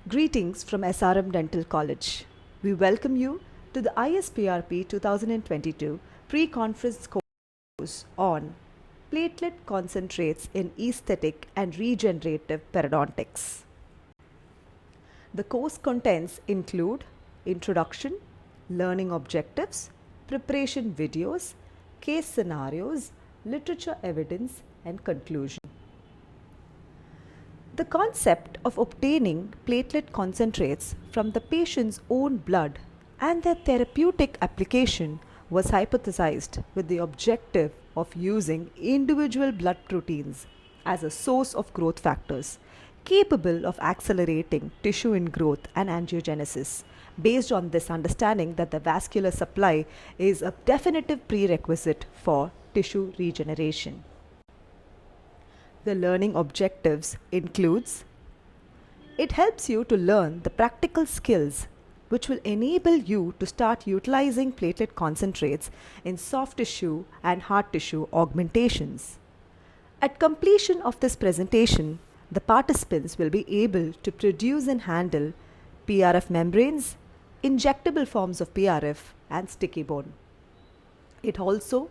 Greetings from SRM Dental College. We welcome you to the ISPRP 2022 pre-conference course on platelet concentrates in aesthetic and regenerative periodontics. The course contents include introduction, learning objectives, preparation videos, case scenarios, literature evidence, and conclusion. The concept of obtaining platelet concentrates from the patient's own blood and their therapeutic application was hypothesized with the objective of using individual blood proteins as a source of growth factors capable of accelerating tissue ingrowth and angiogenesis. Based on this understanding that the vascular supply is a definitive prerequisite for tissue regeneration. The learning objectives includes it helps you to learn the practical skills which will enable you to start utilizing platelet concentrates in soft tissue and hard tissue augmentations. At completion of this presentation, the participants will be able to produce and handle PRF membranes, injectable forms of PRF, and sticky bone. It also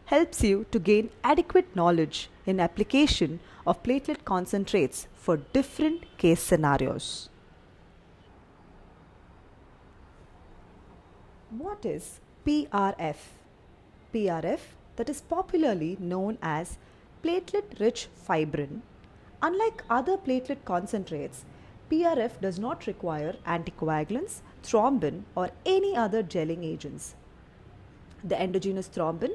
helps you to gain adequate knowledge in application of platelet concentrates for different case scenarios. What is PRF? PRF, that is popularly known as platelet-rich fibrin. Unlike other platelet concentrates, PRF does not require anticoagulants, thrombin, or any other gelling agents. The endogenous thrombin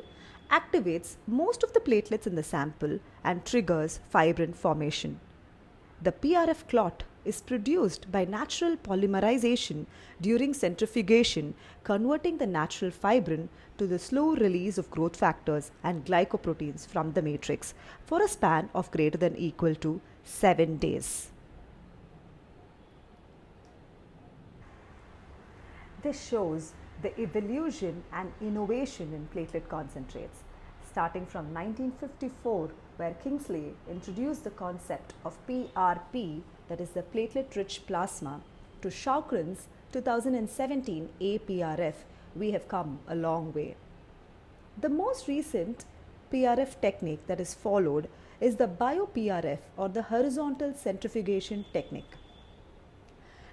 activates most of the platelets in the sample and triggers fibrin formation. The PRF clot is produced by natural polymerization during centrifugation, converting the natural fibrin to the slow release of growth factors and glycoproteins from the matrix for a span of greater than equal to 7 days. This shows the evolution and innovation in platelet concentrates, starting from 1954, where Kingsley introduced the concept of PRP, that is the platelet-rich plasma, to Chaucrin's 2017 APRF. We have come a long way. The most recent PRF technique that is followed is the bio-PRF, or the horizontal centrifugation technique.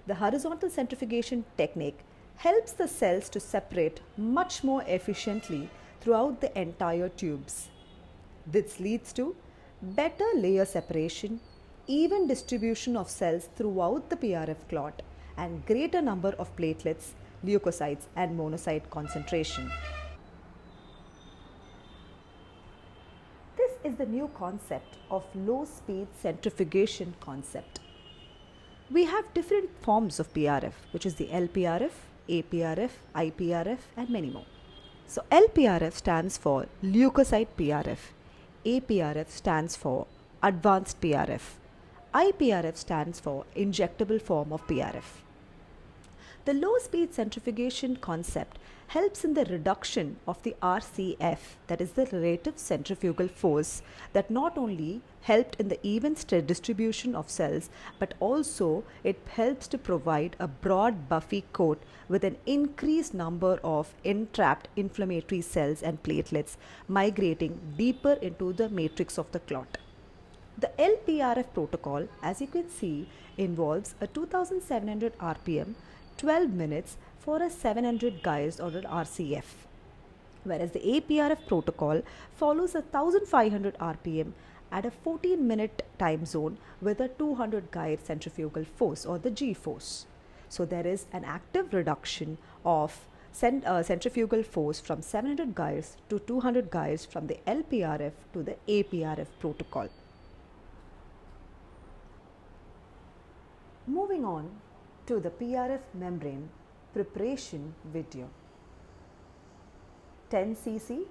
The horizontal centrifugation technique helps the cells to separate much more efficiently throughout the entire tubes. This leads to better layer separation, even distribution of cells throughout the PRF clot, and greater number of platelets, leukocytes, and monocyte concentration. This is the new concept of low-speed centrifugation concept. We have different forms of PRF, which is the LPRF, APRF, IPRF, and many more. So LPRF stands for leukocyte PRF, APRF stands for advanced PRF, IPRF stands for injectable form of PRF. The low speed centrifugation concept helps in the reduction of the RCF, that is the relative centrifugal force, that not only helped in the even distribution of cells, but also it helps to provide a broad buffy coat with an increased number of entrapped inflammatory cells and platelets migrating deeper into the matrix of the clot. The LPRF protocol, as you can see, involves a 2700 RPM, 12 minutes for a 700 Gauss or an RCF, whereas the APRF protocol follows a 1500 RPM at a 14-minute time zone with a 200 Gauss centrifugal force, or the G force. So there is an active reduction of centrifugal force from 700 Gauss to 200 Gauss from the LPRF to the APRF protocol. Moving on to the PRF membrane preparation video. 10 cc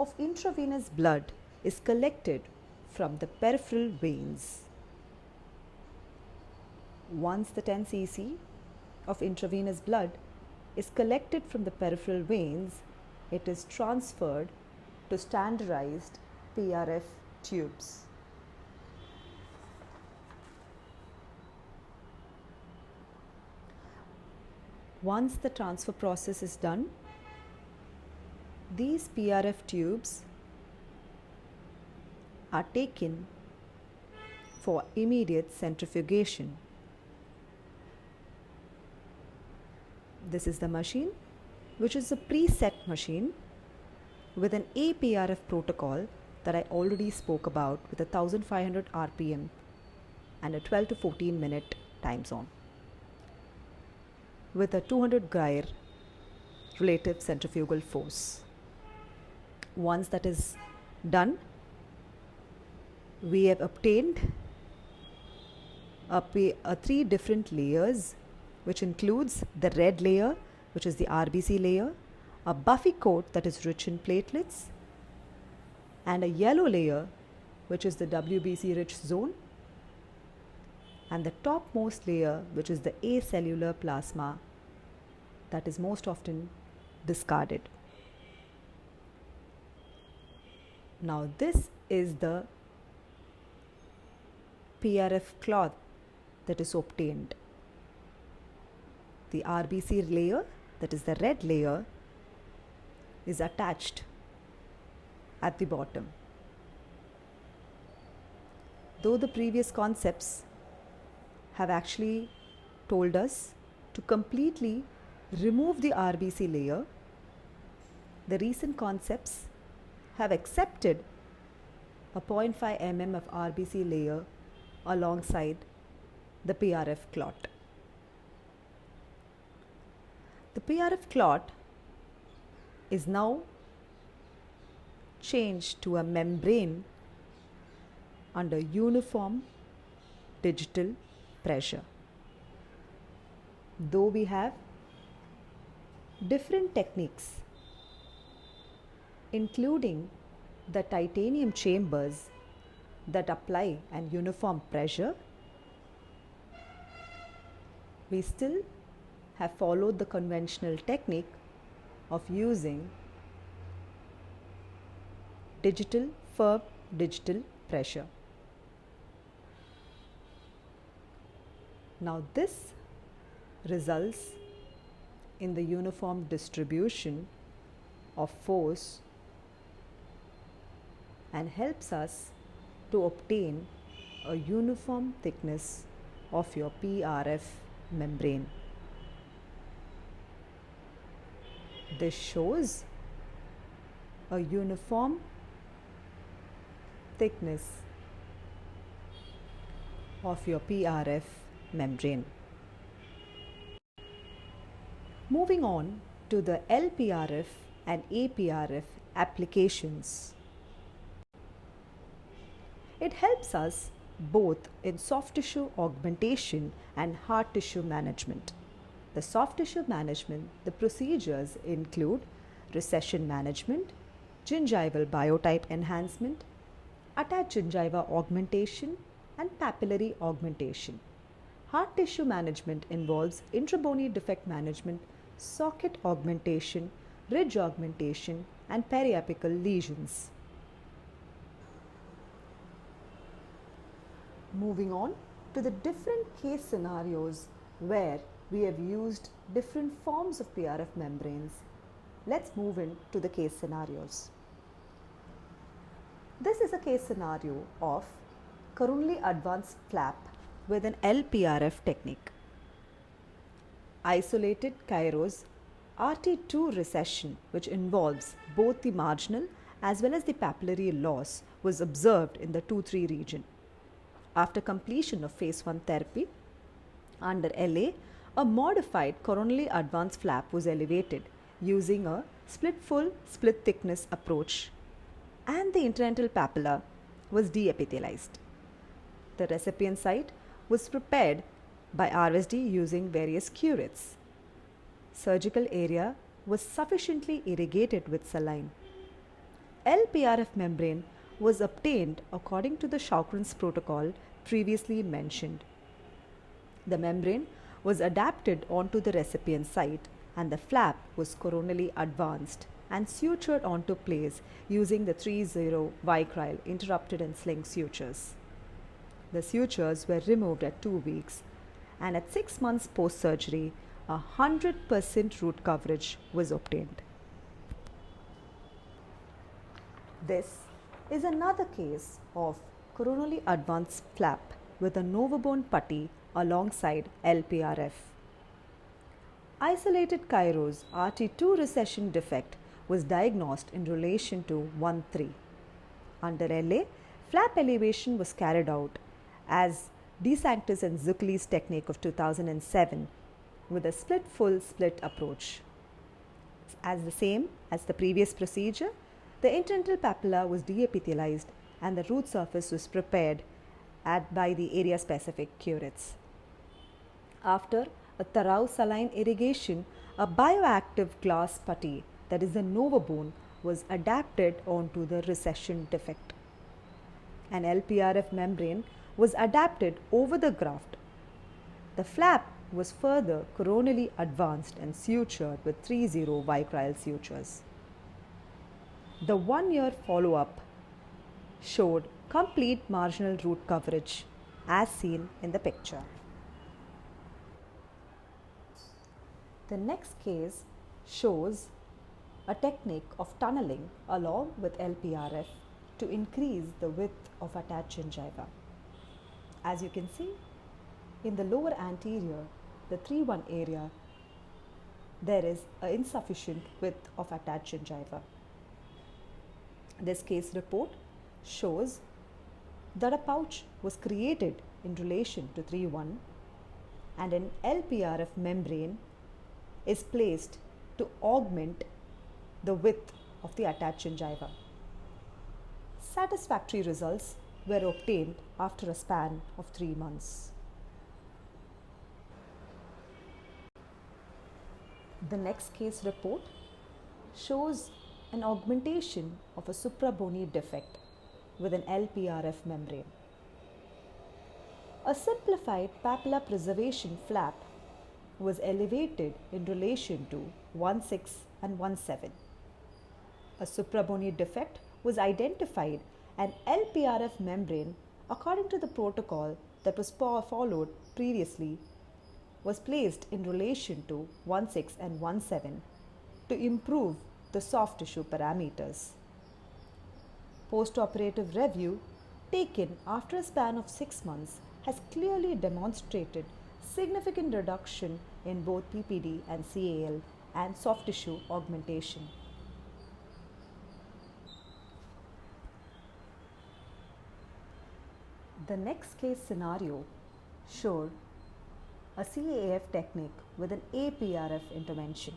of intravenous blood is collected from the peripheral veins. Once the 10 cc of intravenous blood is collected from the peripheral veins, it is transferred to standardized PRF tubes. Once the transfer process is done, these PRF tubes are taken for immediate centrifugation. This is the machine, which is a preset machine with an APRF protocol that I already spoke about, with 1500 RPM and a 12 to 14 minute time zone, with a 200 Greyer relative centrifugal force. Once that is done, we have obtained three different layers, which includes the red layer, which is the RBC layer, a buffy coat that is rich in platelets, and a yellow layer, which is the WBC rich zone, and the topmost layer, which is the acellular plasma that is most often discarded. Now this is the PRF cloth that is obtained. The RBC layer, that is the red layer, is attached at the bottom. Though the previous concepts have actually told us to completely remove the RBC layer, the recent concepts have accepted a 0.5 mm of RBC layer alongside the PRF clot. The PRF clot is now changed to a membrane under uniform digital pressure. Though we have different techniques, including the titanium chambers that apply an uniform pressure, we still have followed the conventional technique of using firm digital pressure. Now this results in the uniform distribution of force and helps us to obtain a uniform thickness of your PRF membrane. This shows a uniform thickness of your PRF membrane. Moving on to the LPRF and APRF applications. It helps us both in soft tissue augmentation and hard tissue management. The soft tissue management, the procedures include recession management, gingival biotype enhancement, attached gingiva augmentation, and papillary augmentation. Hard tissue management involves intrabony defect management, socket augmentation, ridge augmentation, and periapical lesions. Moving on to the different case scenarios where we have used different forms of PRF membranes, let's move into the case scenarios. This is a case scenario of coronally advanced flap with an LPRF technique. Isolated Kairos RT2 recession, which involves both the marginal as well as the papillary loss, was observed in the 2-3 region. After completion of phase 1 therapy under LA, a modified coronally advanced flap was elevated using a split full, split thickness approach, and the interdental papilla was deepithelialized. The recipient site was prepared by RSD using various curates. Surgical area was sufficiently irrigated with saline. LPRF membrane was obtained according to the Chaucrin's protocol previously mentioned. The membrane was adapted onto the recipient site, and the flap was coronally advanced and sutured onto place using the 3-0 Vicryl interrupted and sling sutures. The sutures were removed at 2 weeks, and at 6 months post-surgery, 100% root coverage was obtained. This is another case of coronally advanced flap with a novobone putty alongside LPRF. Isolated Cairo's RT2 recession defect was diagnosed in relation to 1-3. Under LA, flap elevation was carried out as De Sanctis and Zuccoli's technique of 2007 with a split full split approach. As the same as the previous procedure, the internal papilla was deepithelialized and the root surface was prepared by the area specific curettes. After a thorough saline irrigation, a bioactive glass putty, that is the novobone, was adapted onto the recession defect. An LPRF membrane was adapted over the graft. The flap was further coronally advanced and sutured with 3-0 vicryl sutures. The 1-year follow-up showed complete marginal root coverage as seen in the picture. The next case shows a technique of tunneling along with LPRF to increase the width of attached gingiva. As you can see, in the lower anterior, the 3-1 area, there is an insufficient width of attached gingiva. This case report shows that a pouch was created in relation to 3-1 and an LPRF membrane is placed to augment the width of the attached gingiva. Satisfactory results were obtained after a span of 3 months. The next case report shows an augmentation of a suprabony defect with an LPRF membrane. A simplified papilla preservation flap was elevated in relation to 1-6 and 1-7. A suprabony defect was identified and LPRF membrane, according to the protocol that was followed previously, was placed in relation to 1-6 and 1-7 to improve the soft tissue parameters. Postoperative review taken after a span of 6 months has clearly demonstrated significant reduction in both PPD and CAL and soft tissue augmentation. The next case scenario showed a CAF technique with an APRF intervention.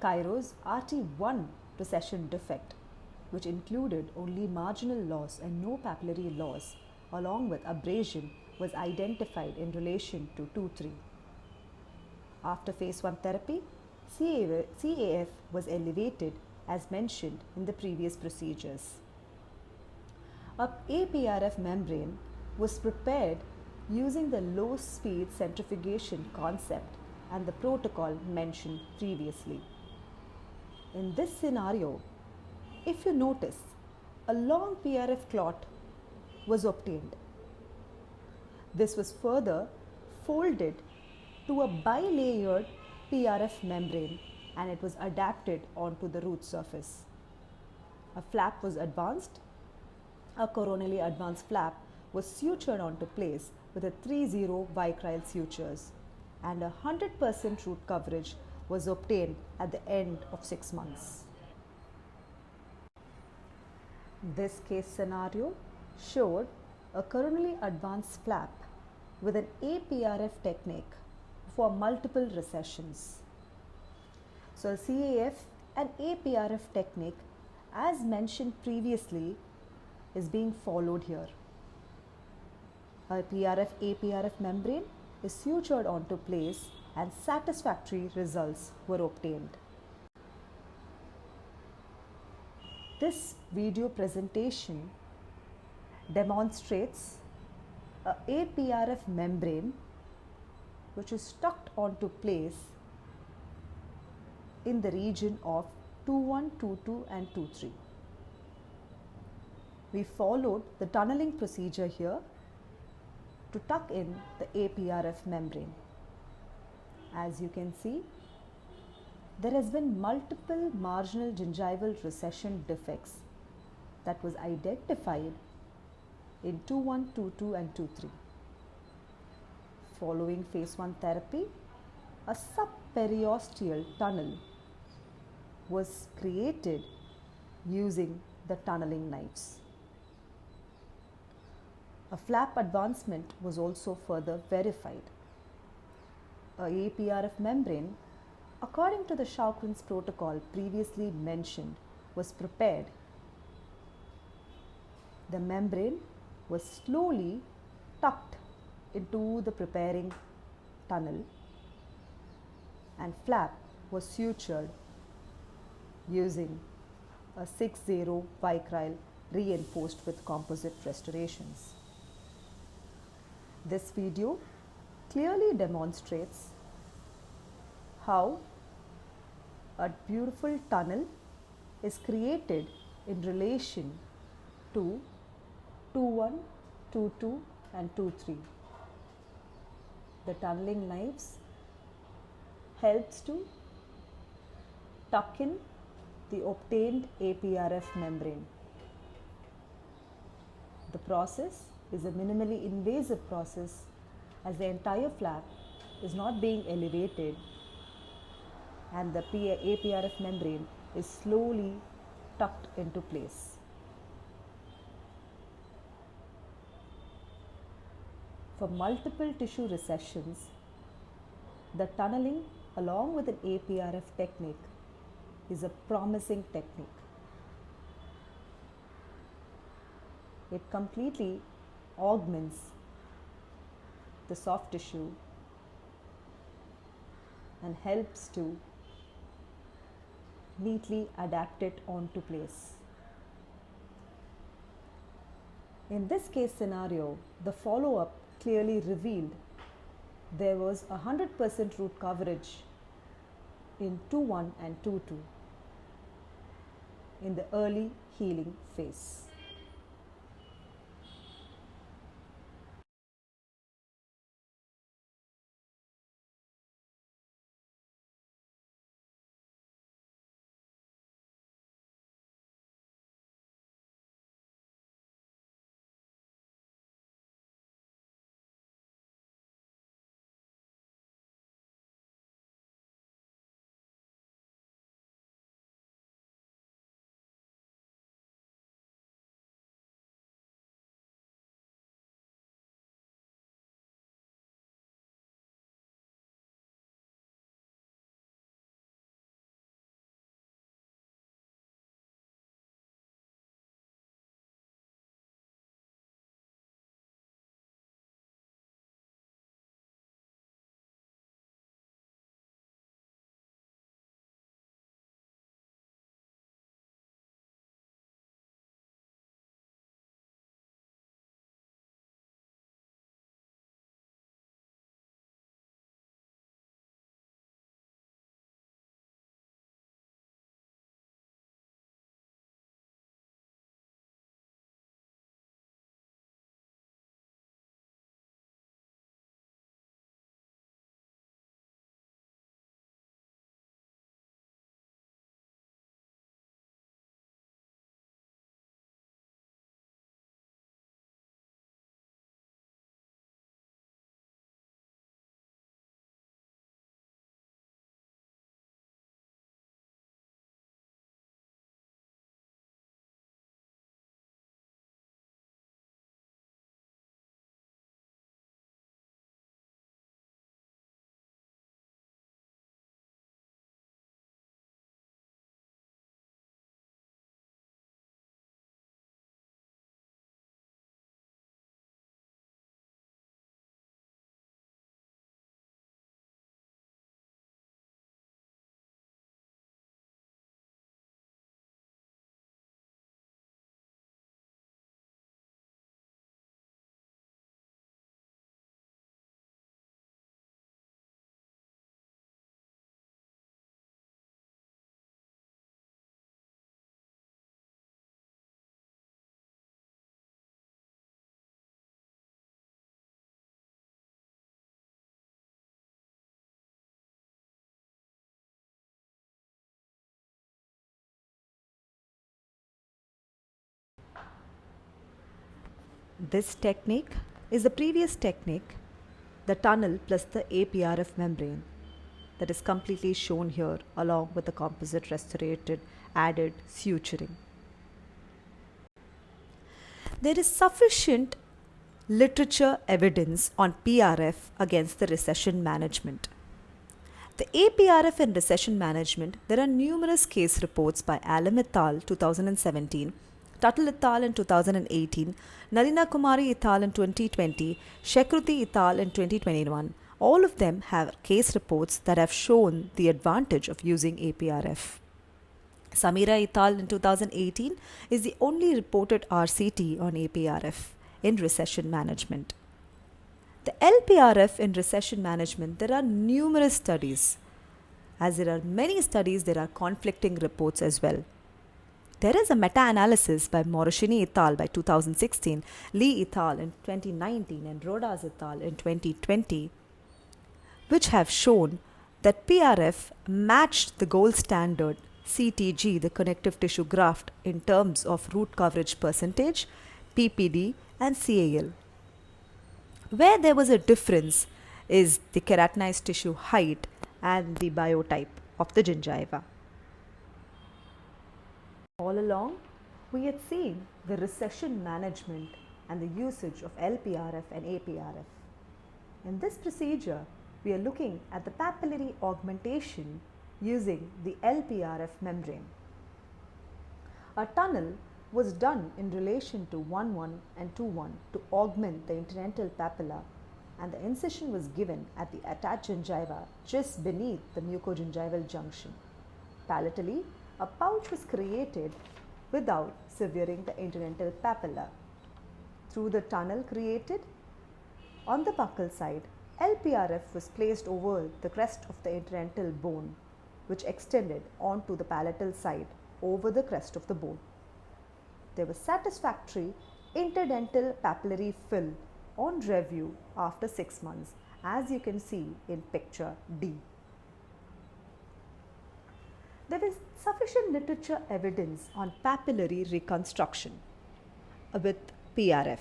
Cairo's RT1 recession defect, which included only marginal loss and no papillary loss, along with abrasion, was identified in relation to 2-3. After phase 1 therapy, CAF was elevated as mentioned in the previous procedures. A APRF membrane was prepared using the low speed centrifugation concept and the protocol mentioned previously. In this scenario, if you notice, a long PRF clot was obtained. This was further folded to a bilayered PRF membrane and it was adapted onto the root surface. A flap was advanced. A coronally advanced flap was sutured onto place with a 3-0 vicryl sutures and 100% root coverage was obtained at the end of 6 months. This case scenario showed a coronally advanced flap with an APRF technique for multiple recessions. So CAF and APRF technique, as mentioned previously, is being followed here. A PRF-APRF membrane is sutured onto place and satisfactory results were obtained. This video presentation demonstrates a APRF membrane which is tucked onto place in the region of 2-1, 2-2 and 2-3. We followed the tunneling procedure here to tuck in the APRF membrane. As you can see, there has been multiple marginal gingival recession defects that was identified in 2.1, 2.2 and 2.3. Following phase 1 therapy, a subperiosteal tunnel was created using the tunneling knives. A flap advancement was also further verified. A APRF membrane, according to the Shaughran's protocol previously mentioned, was prepared. The membrane was slowly tucked into the preparing tunnel and flap was sutured using a 6-0 vicryl reinforced with composite restorations. This video clearly demonstrates how a beautiful tunnel is created in relation to 2.1, 2.2 and 2.3. The tunneling knives helps to tuck in the obtained APRF membrane. The process is a minimally invasive process as the entire flap is not being elevated and the APRF membrane is slowly tucked into place. For multiple tissue recessions, the tunneling along with an APRF technique is a promising technique. It completely augments the soft tissue and helps to neatly adapt it onto place. In this case scenario, the follow-up clearly revealed there was 100% root coverage in 2.1 and 2.2 in the early healing phase. This technique is the previous technique, the tunnel plus the APRF membrane, that is completely shown here along with the composite restorated added suturing. There is sufficient literature evidence on PRF against the recession management. The APRF in recession management, there are numerous case reports by Alam et al. 2017, Tuttle et al. In 2018, Nalina Kumari et al. In 2020, Shekruti et al. In 2021. All of them have case reports that have shown the advantage of using APRF. Samira et al. In 2018 is the only reported RCT on APRF in recession management. The LPRF in recession management, there are numerous studies. As there are many studies, there are conflicting reports as well. There is a meta-analysis by Morosini et al. By 2016, Lee et al. In 2019 and Rodas et al. In 2020, which have shown that PRF matched the gold standard CTG, the connective tissue graft, in terms of root coverage percentage, PPD and CAL. Where there was a difference is the keratinized tissue height and the biotype of the gingiva. All along, we had seen the recession management and the usage of LPRF and APRF. In this procedure, we are looking at the papillary augmentation using the LPRF membrane. A tunnel was done in relation to 1-1 and 2-1 to augment the interdental papilla, and the incision was given at the attached gingiva just beneath the mucogingival junction. Palatally, a pouch was created without severing the interdental papilla. Through the tunnel created on the buccal side, LPRF was placed over the crest of the interdental bone, which extended onto the palatal side over the crest of the bone. There was satisfactory interdental papillary fill on review after 6 months, as you can see in picture D. There is sufficient literature evidence on papillary reconstruction with PRF.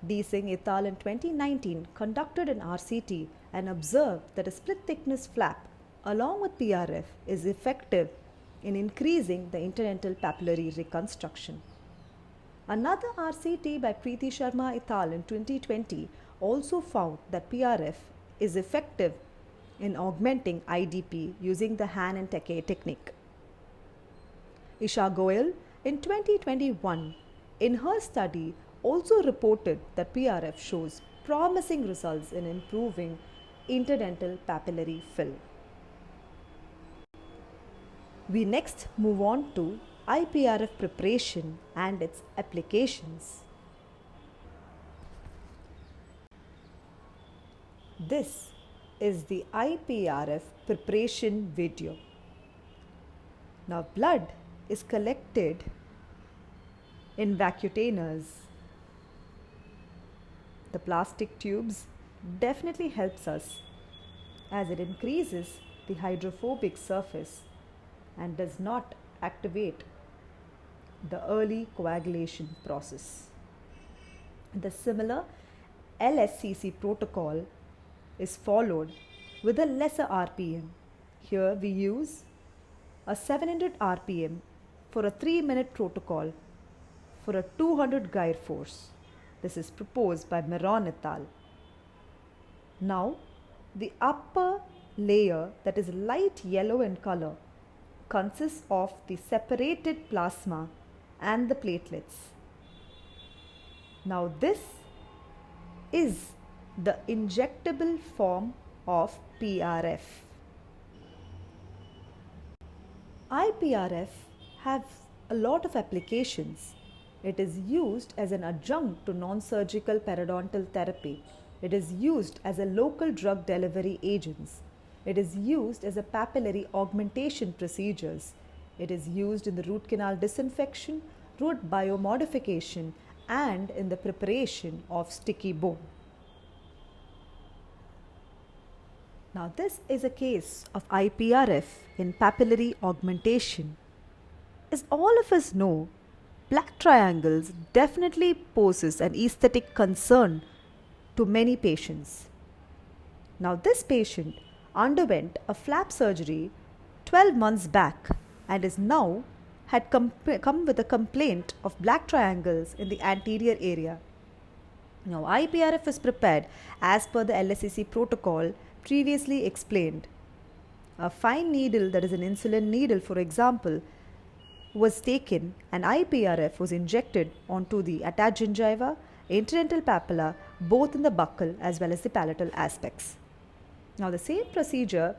D. Singh et al. In 2019 conducted an RCT and observed that a split thickness flap along with PRF is effective in increasing the interdental papillary reconstruction. Another RCT by Preeti Sharma et al. In 2020 also found that PRF is effective in augmenting IDP using the Han and Takei technique. Isha Goyal in 2021 in her study also reported that PRF shows promising results in improving interdental papillary fill. We next move on to IPRF preparation and its applications. This is the IPRF preparation video. Now, blood is collected in vacutainers. The plastic tubes definitely helps us as it increases the hydrophobic surface and does not activate the early coagulation process. The similar LSCC protocol is followed with a lesser RPM. Here we use a 700 RPM for a 3-minute protocol for a 200 gyre force. This is proposed by Meron et al. Now, the upper layer, that is light yellow in color, consists of the separated plasma and the platelets. Now, this is the injectable form of PRF. IPRF has a lot of applications. It is used as an adjunct to non-surgical periodontal therapy. It is used as a local drug delivery agent. It is used as a papillary augmentation procedures. It is used in the root canal disinfection, root biomodification, and in the preparation of sticky bone. Now, this is a case of IPRF in papillary augmentation. As all of us know, black triangles definitely poses an aesthetic concern to many patients. Now, this patient underwent a flap surgery 12 months back and is now had come with a complaint of black triangles in the anterior area. Now, IPRF is prepared as per the LSCC protocol previously explained. A fine needle, that is an insulin needle for example, was taken and IPRF was injected onto the attached gingiva, interdental papilla, both in the buccal as well as the palatal aspects. Now, the same procedure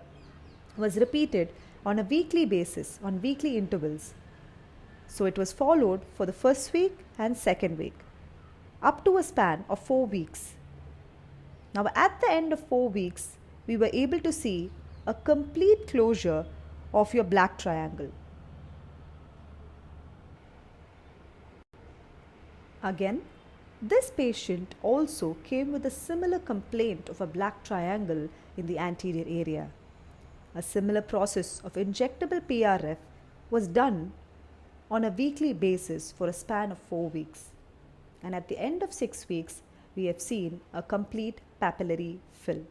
was repeated on a weekly basis, on weekly intervals. So, it was followed for the first week and second week, up to a span of 4 weeks. Now, at the end of 4 weeks, we were able to see a complete closure of your black triangle. Again, this patient also came with a similar complaint of a black triangle in the anterior area. A similar process of injectable PRF was done on a weekly basis for a span of 4 weeks. And at the end of 6 weeks, we have seen a complete papillary fill.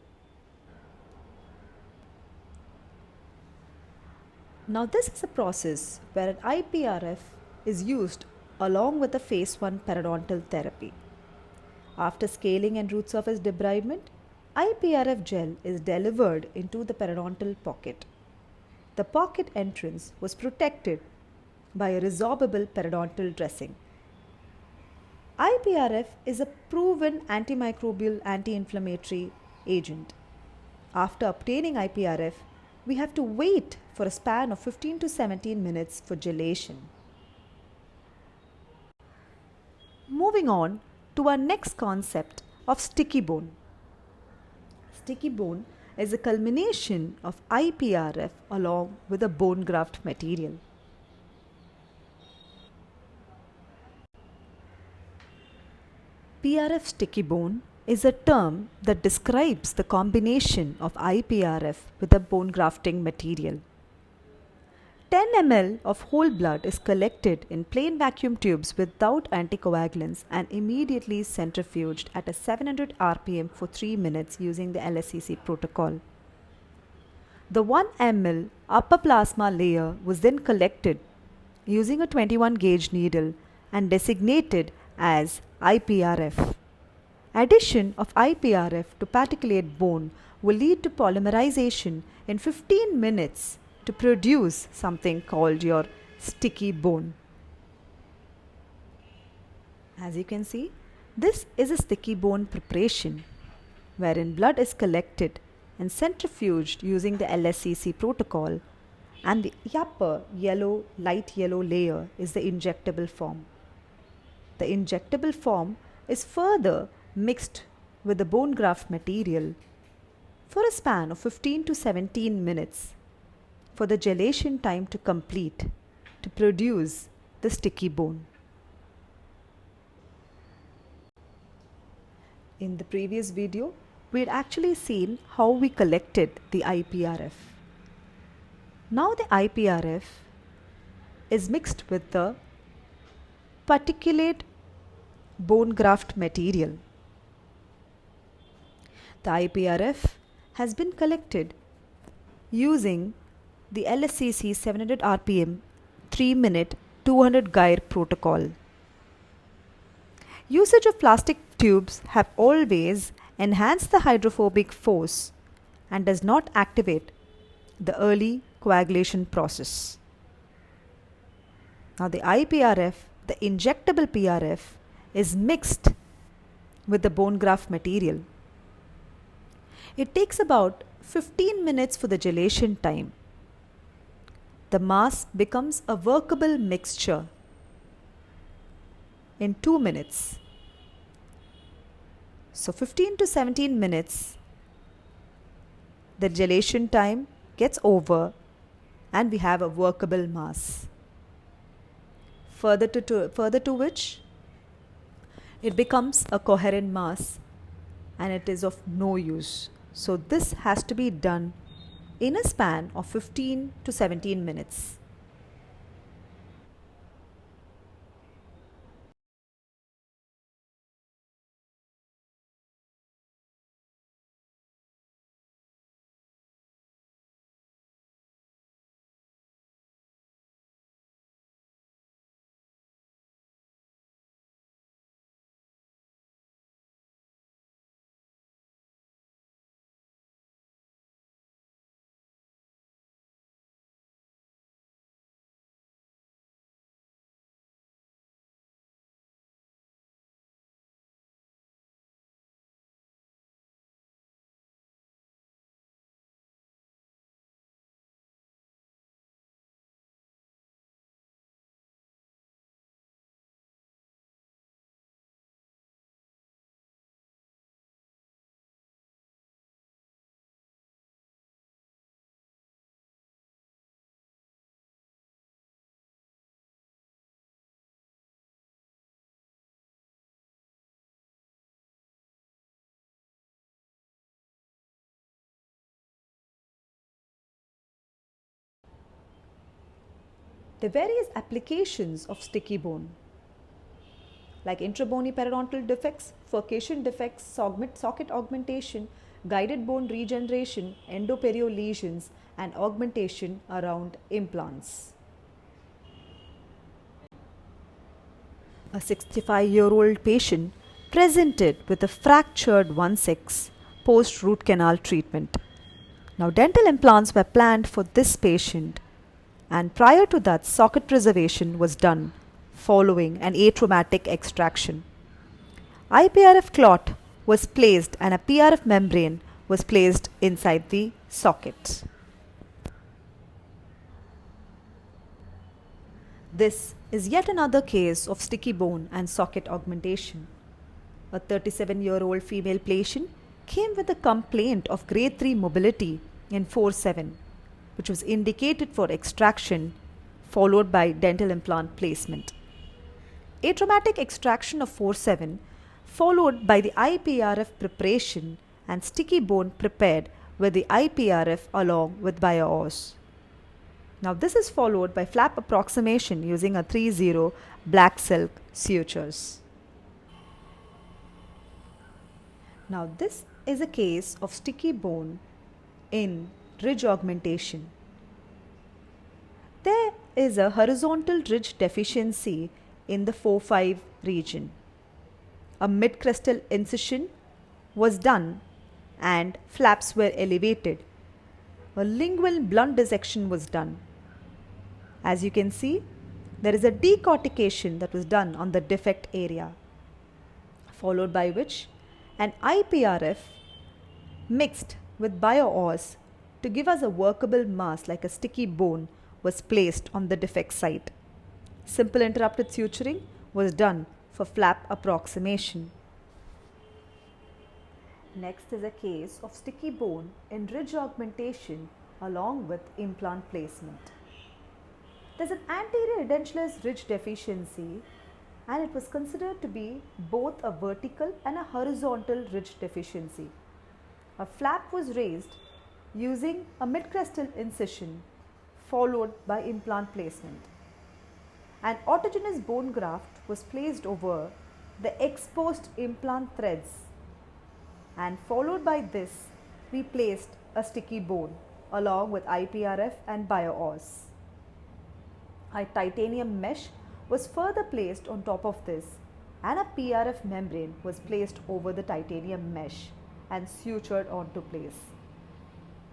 Now, this is a process where an IPRF is used along with a phase 1 periodontal therapy. After scaling and root surface debridement, IPRF gel is delivered into the periodontal pocket. The pocket entrance was protected by a resorbable periodontal dressing. IPRF is a proven antimicrobial anti-inflammatory agent. After obtaining IPRF, we have to wait for a span of 15 to 17 minutes for gelation. Moving on to our next concept of sticky bone. Sticky bone is a culmination of IPRF along with a bone graft material. PRF sticky bone is a term that describes the combination of IPRF with a bone grafting material. 10 ml of whole blood is collected in plain vacuum tubes without anticoagulants and immediately centrifuged at a 700 rpm for 3 minutes using the LSCC protocol. The 1 ml upper plasma layer was then collected using a 21 gauge needle and designated as IPRF. Addition of IPRF to paticulate bone will lead to polymerization in 15 minutes to produce something called your sticky bone. As you can see, this is a sticky bone preparation wherein blood is collected and centrifuged using the LSCC protocol, and the upper light yellow layer is the injectable form. The injectable form is further mixed with the bone graft material for a span of 15 to 17 minutes for the gelation time to complete to produce the sticky bone. In the previous video, we had actually seen how we collected the IPRF. Now the IPRF is mixed with the particulate bone graft material. The IPRF has been collected using the LSCC 700 rpm 3-minute 200 gyre protocol. Usage of plastic tubes have always enhanced the hydrophobic force and does not activate the early coagulation process. Now the IPRF, the injectable PRF, is mixed with the bone graft material. It takes about 15 minutes for the gelation time. The mass becomes a workable mixture in 2 minutes. So 15 to 17 minutes, the gelation time gets over and we have a workable mass. Further to which it becomes a coherent mass and it is of no use. So this has to be done in a span of 15 to 17 minutes. The various applications of sticky bone, like intrabony periodontal defects, furcation defects, socket augmentation, guided bone regeneration, endoperio lesions, and augmentation around implants. A 65-year-old patient presented with a fractured 1/6 post root canal treatment. Now, dental implants were planned for this patient, and prior to that, socket preservation was done following an atraumatic extraction. IPRF clot was placed and a PRF membrane was placed inside the socket. This is yet another case of sticky bone and socket augmentation. A 37-year-old female patient came with a complaint of grade 3 mobility in 4/7, which was indicated for extraction followed by dental implant placement. Atraumatic extraction of 4/7 followed by the IPRF preparation and sticky bone prepared with the IPRF along with bio-os. Now this is followed by flap approximation using a 3-0 black silk sutures. Now this is a case of sticky bone in ridge augmentation. There is a horizontal ridge deficiency in the 4-5 region. A mid-crestal incision was done and flaps were elevated. A lingual blunt dissection was done. As you can see, there is a decortication that was done on the defect area, followed by which an IPRF mixed with bio-os to give us a workable mass like a sticky bone was placed on the defect site. Simple interrupted suturing was done for flap approximation. Next is a case of sticky bone in ridge augmentation along with implant placement. There's an anterior edentulous ridge deficiency, and it was considered to be both a vertical and a horizontal ridge deficiency. A flap was raised using a mid-crestal incision followed by implant placement. An autogenous bone graft was placed over the exposed implant threads, and followed by this we placed a sticky bone along with IPRF and bio-os. A titanium mesh was further placed on top of this, and a PRF membrane was placed over the titanium mesh and sutured onto place.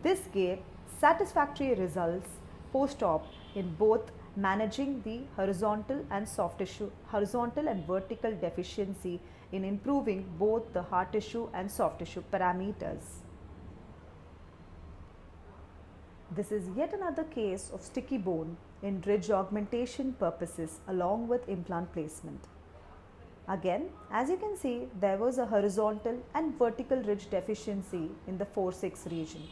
This gave satisfactory results post-op in both managing the horizontal and vertical deficiency in improving both the hard tissue and soft tissue parameters. This is yet another case of sticky bone in ridge augmentation purposes along with implant placement. Again, as you can see, there was a horizontal and vertical ridge deficiency in the 4/6 region.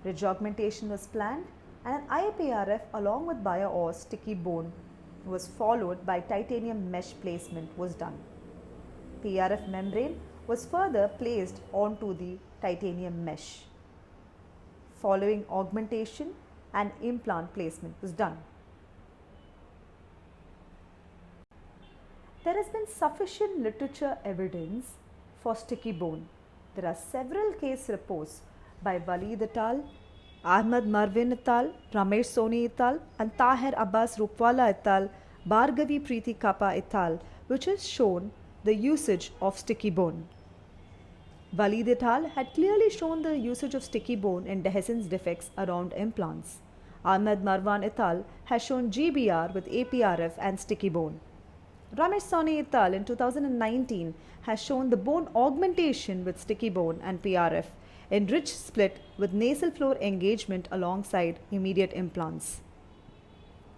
Ridge augmentation was planned, and an IPRF along with bio-os sticky bone was followed by titanium mesh placement was done. PRF membrane was further placed onto the titanium mesh. Following augmentation and implant placement was done. There has been sufficient literature evidence for sticky bone. There are several case reports by Waleed et al., Ahmad Marvin et al., Ramesh Soni et al., and Tahir Abbas Rupwala et al., Bhargavi Preeti Kappa et al., which has shown the usage of sticky bone. Waleed et al. Had clearly shown the usage of sticky bone in dehiscence defects around implants. Ahmed Marwan et al. Has shown GBR with APRF and sticky bone. Ramesh Soni et al. In 2019 has shown the bone augmentation with sticky bone and PRF in ridge split with nasal floor engagement alongside immediate implants.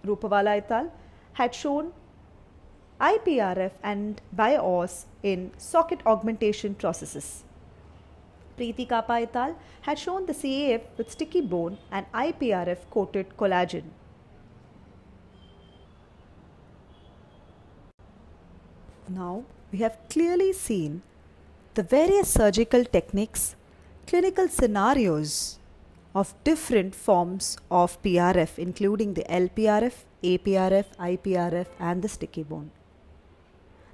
Rupawala et al. Had shown IPRF and bio-os in socket augmentation processes. Preeti Kappa et al. Had shown the CAF with sticky bone and IPRF coated collagen. Now we have clearly seen the various surgical techniques, clinical scenarios of different forms of PRF, including the LPRF, APRF, IPRF, and the sticky bone.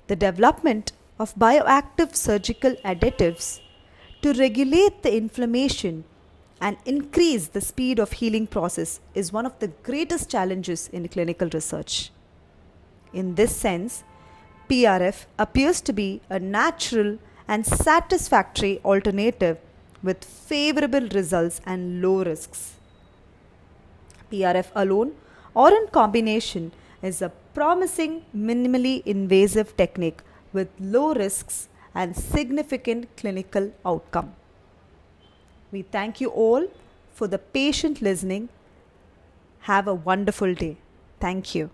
The development of bioactive surgical additives to regulate the inflammation and increase the speed of healing process is one of the greatest challenges in clinical research. In this sense, PRF appears to be a natural and satisfactory alternative with favorable results and low risks. PRF alone or in combination is a promising minimally invasive technique with low risks and significant clinical outcome. We thank you all for the patient listening. Have a wonderful day. Thank you.